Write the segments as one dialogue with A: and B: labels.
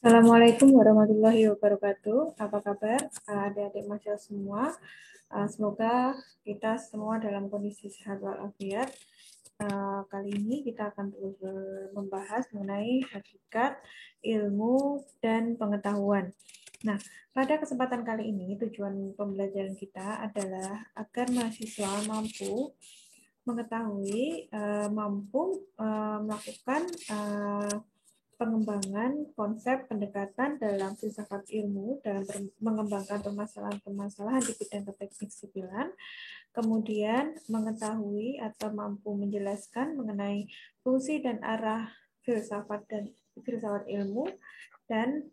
A: Assalamualaikum warahmatullahi wabarakatuh. Apa kabar adik-adik mahasiswa semua? Semoga kita semua dalam kondisi sehat walafiat. Kali ini kita akan membahas mengenai hakikat, ilmu, dan pengetahuan. Nah, pada kesempatan kali ini tujuan pembelajaran kita adalah agar mahasiswa mampu mengetahui, mampu melakukan pengembangan konsep pendekatan dalam filsafat ilmu dalam mengembangkan permasalahan-permasalahan di bidang teknik sipilan, kemudian mengetahui atau mampu menjelaskan mengenai fungsi dan arah filsafat ilmu, dan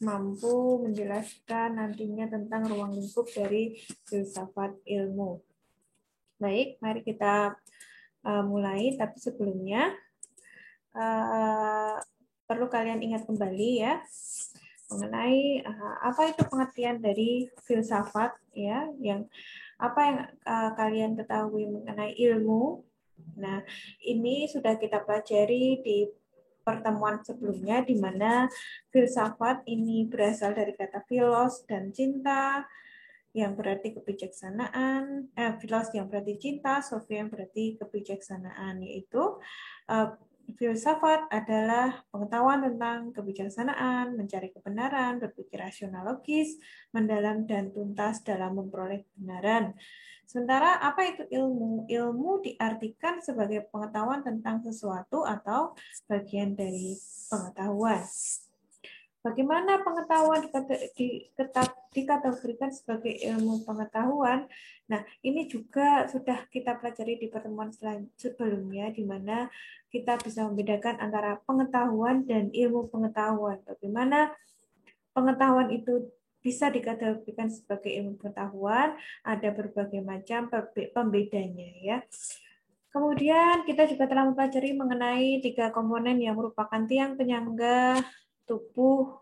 A: mampu menjelaskan nantinya tentang ruang lingkup dari filsafat ilmu. Baik, mari kita mulai, tapi sebelumnya perlu kalian ingat kembali ya mengenai apa itu pengertian dari filsafat ya, yang apa yang kalian ketahui mengenai ilmu. Nah, ini sudah kita pelajari di pertemuan sebelumnya, di mana filsafat ini berasal dari kata philos dan cinta, yang berarti kebijaksanaan, philos yang berarti cinta, sophia yang berarti kebijaksanaan, yaitu filsafat adalah pengetahuan tentang kebijaksanaan, mencari kebenaran, berpikir rasional logis, mendalam dan tuntas dalam memperoleh kebenaran. Sementara apa itu ilmu? Ilmu diartikan sebagai pengetahuan tentang sesuatu atau bagian dari pengetahuan. Bagaimana pengetahuan dikategorikan sebagai ilmu pengetahuan? Nah, ini juga sudah kita pelajari di pertemuan sebelumnya, di mana kita bisa membedakan antara pengetahuan dan ilmu pengetahuan. Bagaimana pengetahuan itu bisa dikategorikan sebagai ilmu pengetahuan, ada berbagai macam pembedanya ya. Kemudian kita juga telah mempelajari mengenai 3 komponen yang merupakan tiang penyangga tubuh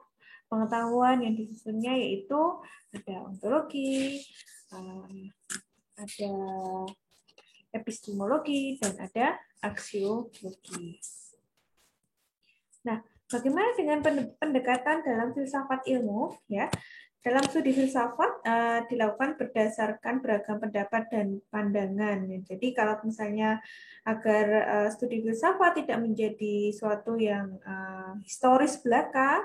A: pengetahuan yang disusunnya, yaitu ada ontologi, ada epistemologi, dan ada aksiologi. Nah, bagaimana dengan pendekatan dalam filsafat ilmu? Ya, dalam studi filsafat dilakukan berdasarkan beragam pendapat dan pandangan. Jadi kalau misalnya agar studi filsafat tidak menjadi suatu yang historis belaka,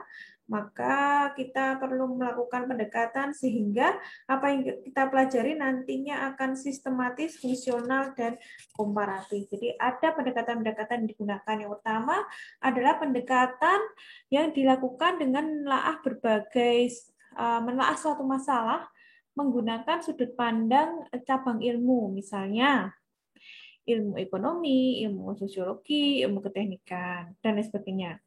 A: maka kita perlu melakukan pendekatan sehingga apa yang kita pelajari nantinya akan sistematis, fungsional, dan komparatif. Jadi ada pendekatan-pendekatan yang digunakan. Yang utama adalah pendekatan yang dilakukan dengan menelaah suatu masalah menggunakan sudut pandang cabang ilmu, misalnya ilmu ekonomi, ilmu sosiologi, ilmu keteknikan, dan lain sebagainya.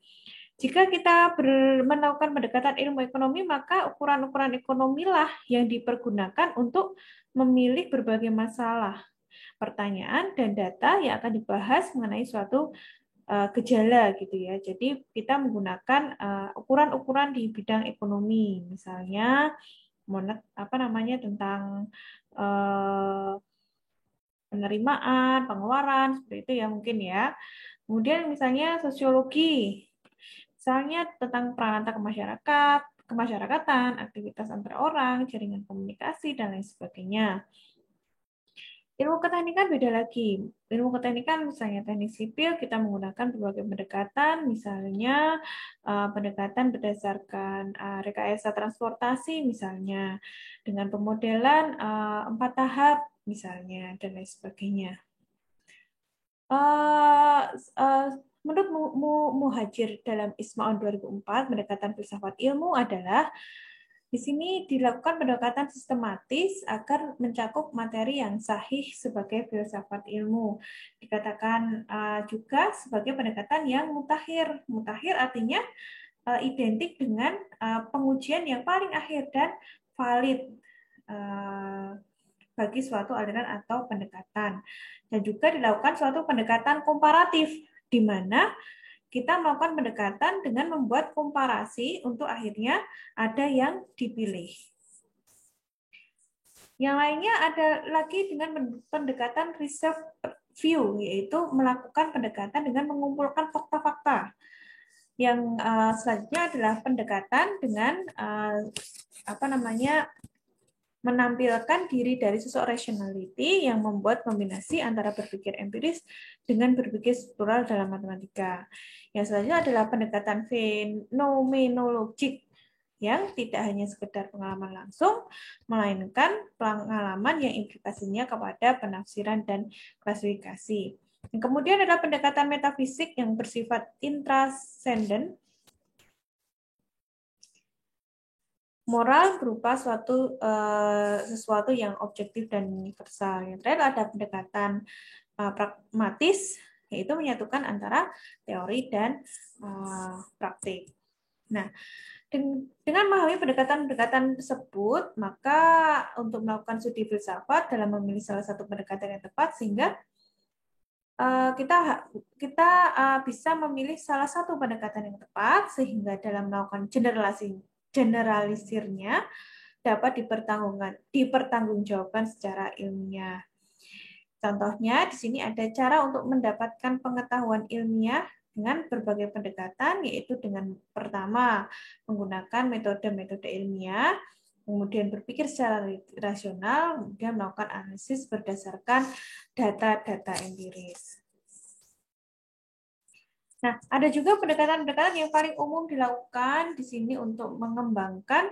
A: Jika kita melakukan pendekatan ilmu ekonomi, maka ukuran-ukuran ekonomilah yang dipergunakan untuk memilih berbagai masalah, pertanyaan, dan data yang akan dibahas mengenai suatu gejala gitu ya. Jadi kita menggunakan ukuran-ukuran di bidang ekonomi, misalnya tentang penerimaan, pengeluaran, seperti itu ya mungkin ya. Kemudian misalnya sosiologi, misalnya tentang peran antar kemasyarakatan, aktivitas antar orang, jaringan komunikasi, dan lain sebagainya. Ilmu keteknikan beda lagi. Ilmu keteknikan misalnya teknik sipil, kita menggunakan berbagai pendekatan, misalnya pendekatan berdasarkan rekayasa transportasi, misalnya dengan pemodelan 4 tahap, misalnya, dan lain sebagainya. Menurut Muhajir dalam Isma'un 2004, pendekatan filsafat ilmu adalah di sini dilakukan pendekatan sistematis agar mencakup materi yang sahih sebagai filsafat ilmu. Dikatakan juga sebagai pendekatan yang mutakhir. Mutakhir artinya identik dengan pengujian yang paling akhir dan valid bagi suatu aliran atau pendekatan. Dan juga dilakukan suatu pendekatan komparatif, di mana kita melakukan pendekatan dengan membuat komparasi untuk akhirnya ada yang dipilih. Yang lainnya ada lagi dengan pendekatan reserve view, yaitu melakukan pendekatan dengan mengumpulkan fakta-fakta. Yang selanjutnya adalah pendekatan dengan menampilkan diri dari sosok rationality yang membuat kombinasi antara berpikir empiris dengan berpikir struktural dalam matematika. Yang selanjutnya adalah pendekatan fenomenologik yang tidak hanya sekedar pengalaman langsung, melainkan pengalaman yang implikasinya kepada penafsiran dan klasifikasi. Yang kemudian adalah pendekatan metafisik yang bersifat intrascendent. Moral berupa sesuatu yang objektif dan universal. Yang terakhir ada pendekatan pragmatis, yaitu menyatukan antara teori dan praktik. Nah, dengan memahami pendekatan-pendekatan tersebut, maka untuk melakukan studi filsafat dalam memilih salah satu pendekatan yang tepat, sehingga kita bisa memilih salah satu pendekatan yang tepat, sehingga dalam melakukan generalisirnya dapat dipertanggungjawabkan secara ilmiah. Contohnya di sini ada cara untuk mendapatkan pengetahuan ilmiah dengan berbagai pendekatan, yaitu dengan pertama menggunakan metode-metode ilmiah, kemudian berpikir secara rasional, kemudian melakukan analisis berdasarkan data-data empiris. Nah, ada juga pendekatan-pendekatan yang paling umum dilakukan di sini untuk mengembangkan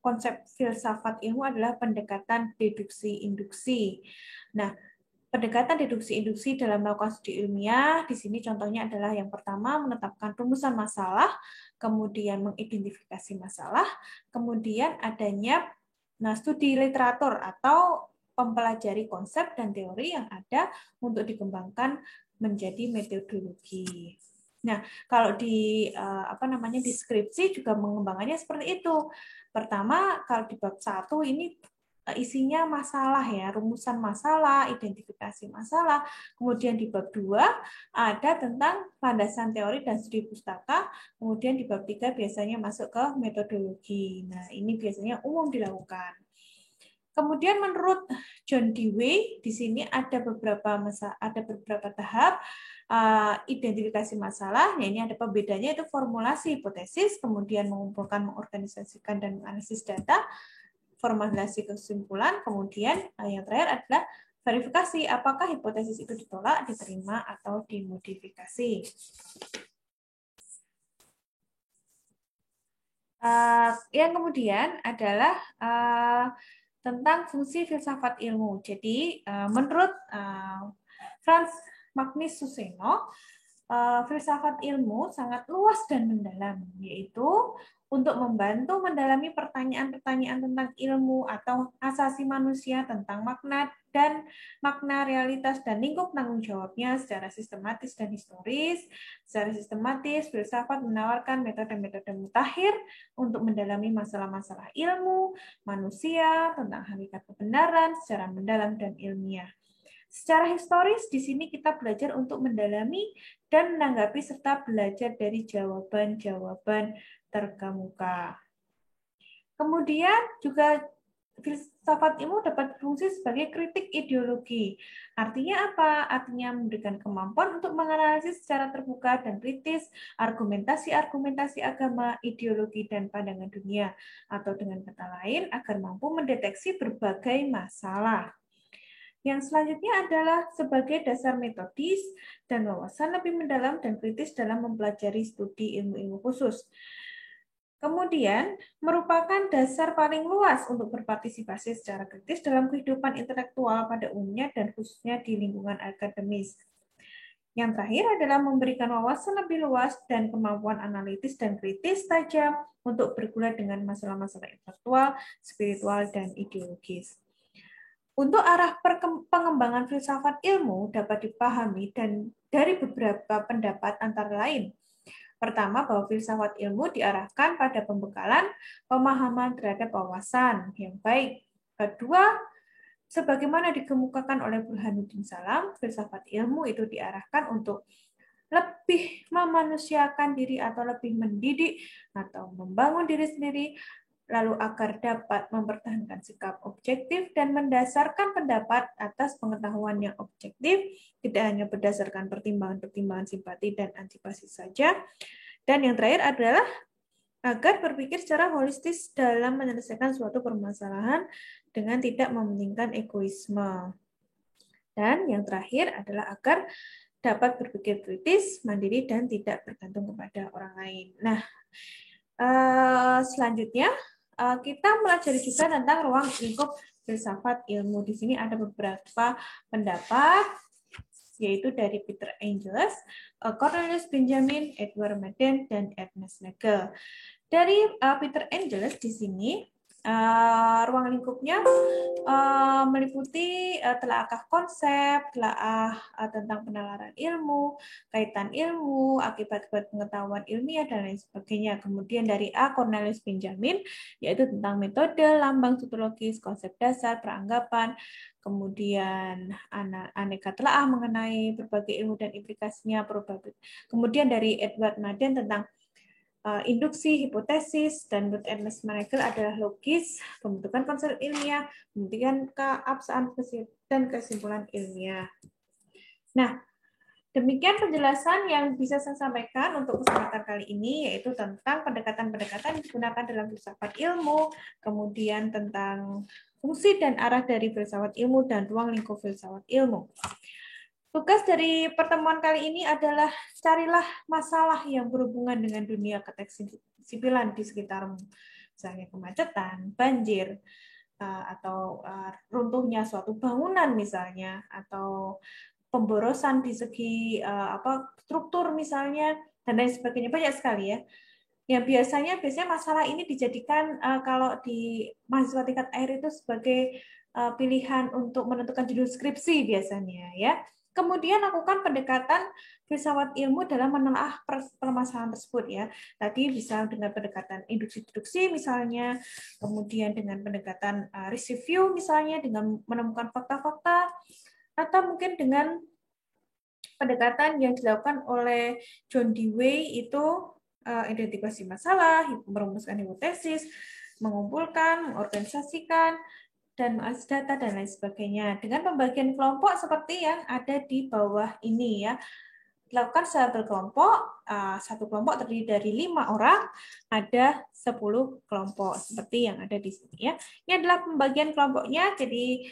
A: konsep filsafat ilmu adalah pendekatan deduksi-induksi. Nah, pendekatan deduksi-induksi dalam melakukan studi ilmiah, di sini contohnya adalah yang pertama menetapkan rumusan masalah, kemudian mengidentifikasi masalah, kemudian adanya studi literatur atau mempelajari konsep dan teori yang ada untuk dikembangkan menjadi metodologi. Nah, kalau di deskripsi juga pengembangannya seperti itu. Pertama, kalau di bab 1 ini isinya masalah ya, rumusan masalah, identifikasi masalah. Kemudian di bab 2 ada tentang landasan teori dan studi pustaka. Kemudian di bab 3 biasanya masuk ke metodologi. Nah, ini biasanya umum dilakukan. Kemudian menurut John Dewey di sini ada beberapa tahap identifikasi masalah. Nah, ini ada pembedanya, itu formulasi hipotesis, kemudian mengumpulkan, mengorganisasikan dan menganalisis data, formulasi kesimpulan, kemudian yang terakhir adalah verifikasi apakah hipotesis itu ditolak, diterima atau dimodifikasi. Yang kemudian adalah tentang fungsi filsafat ilmu. Jadi, menurut Franz Magnus Suseno, filsafat ilmu sangat luas dan mendalam, yaitu untuk membantu mendalami pertanyaan-pertanyaan tentang ilmu atau asasi manusia, tentang makna dan makna, realitas, dan lingkup tanggung jawabnya secara sistematis dan historis. Secara sistematis, filsafat menawarkan metode-metode mutakhir untuk mendalami masalah-masalah ilmu, manusia, tentang hakikat kebenaran secara mendalam dan ilmiah. Secara historis, di sini kita belajar untuk mendalami dan menanggapi serta belajar dari jawaban-jawaban terkemuka. Kemudian juga filsafat ilmu dapat berfungsi sebagai kritik ideologi. Artinya apa? Artinya memberikan kemampuan untuk menganalisis secara terbuka dan kritis argumentasi-argumentasi agama, ideologi, dan pandangan dunia. Atau dengan kata lain, agar mampu mendeteksi berbagai masalah. Yang selanjutnya adalah sebagai dasar metodis dan wawasan lebih mendalam dan kritis dalam mempelajari studi ilmu-ilmu khusus. Kemudian, merupakan dasar paling luas untuk berpartisipasi secara kritis dalam kehidupan intelektual pada umumnya dan khususnya di lingkungan akademis. Yang terakhir adalah memberikan wawasan lebih luas dan kemampuan analitis dan kritis tajam untuk bergulat dengan masalah-masalah intelektual, spiritual, dan ideologis. Untuk arah pengembangan filsafat ilmu dapat dipahami dan dari beberapa pendapat antara lain. Pertama, bahwa filsafat ilmu diarahkan pada pembekalan pemahaman terhadap wawasan yang baik. Kedua, sebagaimana dikemukakan oleh Burhanuddin Salam, filsafat ilmu itu diarahkan untuk lebih memanusiakan diri atau lebih mendidik atau membangun diri sendiri lalu agar dapat mempertahankan sikap objektif dan mendasarkan pendapat atas pengetahuan yang objektif, tidak hanya berdasarkan pertimbangan-pertimbangan simpati dan antipati saja. Dan yang terakhir adalah agar berpikir secara holistis dalam menyelesaikan suatu permasalahan dengan tidak mementingkan egoisme. Dan yang terakhir adalah agar dapat berpikir kritis, mandiri, dan tidak bergantung kepada orang lain. Nah, selanjutnya kita pelajari juga tentang ruang lingkup filsafat ilmu. Di sini ada beberapa pendapat, yaitu dari Peter Engelsz, Cornelius Benjamin, Edward Madden, dan Ernest Nagel. Dari Peter Engelsz di sini ruang lingkupnya meliputi telaah konsep, telaah tentang penalaran ilmu, kaitan ilmu, akibat-akibat pengetahuan ilmiah, dan lain sebagainya. Kemudian dari Cornelius Benjamin, yaitu tentang metode, lambang tautologis, konsep dasar, peranggapan, kemudian aneka telaah mengenai berbagai ilmu dan implikasinya, kemudian dari Edward Madden tentang induksi, hipotesis, dan menurut Ernest Nagel adalah logis, pembentukan konsep ilmiah, pembuktian keabsahan dan kesimpulan ilmiah. Nah, demikian penjelasan yang bisa saya sampaikan untuk kesempatan kali ini, yaitu tentang pendekatan-pendekatan yang digunakan dalam filsafat ilmu, kemudian tentang fungsi dan arah dari filsafat ilmu dan ruang lingkup filsafat ilmu. Tugas dari pertemuan kali ini adalah carilah masalah yang berhubungan dengan dunia keteksipilan di sekitarmu. Misalnya kemacetan, banjir, atau runtuhnya suatu bangunan misalnya, atau pemborosan di segi struktur misalnya, dan lain sebagainya. Banyak sekali ya. Yang biasanya masalah ini dijadikan kalau di mahasiswa tingkat akhir itu sebagai pilihan untuk menentukan judul skripsi biasanya ya. Kemudian lakukan pendekatan filsafat ilmu dalam menelaah permasalahan tersebut ya. Tadi bisa dengan pendekatan induksi-deduksi misalnya, kemudian dengan pendekatan risk review misalnya dengan menemukan fakta-fakta, atau mungkin dengan pendekatan yang dilakukan oleh John Dewey itu identifikasi masalah, merumuskan hipotesis, mengumpulkan, mengorganisasikan, dan mengakses data, dan lain sebagainya. Dengan pembagian kelompok seperti yang ada di bawah ini ya. Dilakukan secara berkelompok, satu kelompok terdiri dari 5 orang, ada 10 kelompok, seperti yang ada di sini ya. Ini adalah pembagian kelompoknya, jadi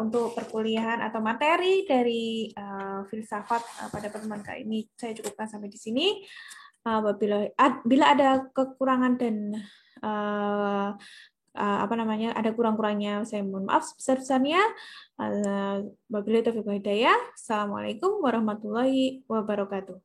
A: untuk perkuliahan atau materi dari filsafat pada pertemuan kali ini saya cukupkan sampai di sini. Bila ada kekurangan dan ada kurang-kurangnya, saya mohon maaf sebesar-besarnya. Wabillahi taufiq wal hidayah. Assalamualaikum warahmatullahi wabarakatuh.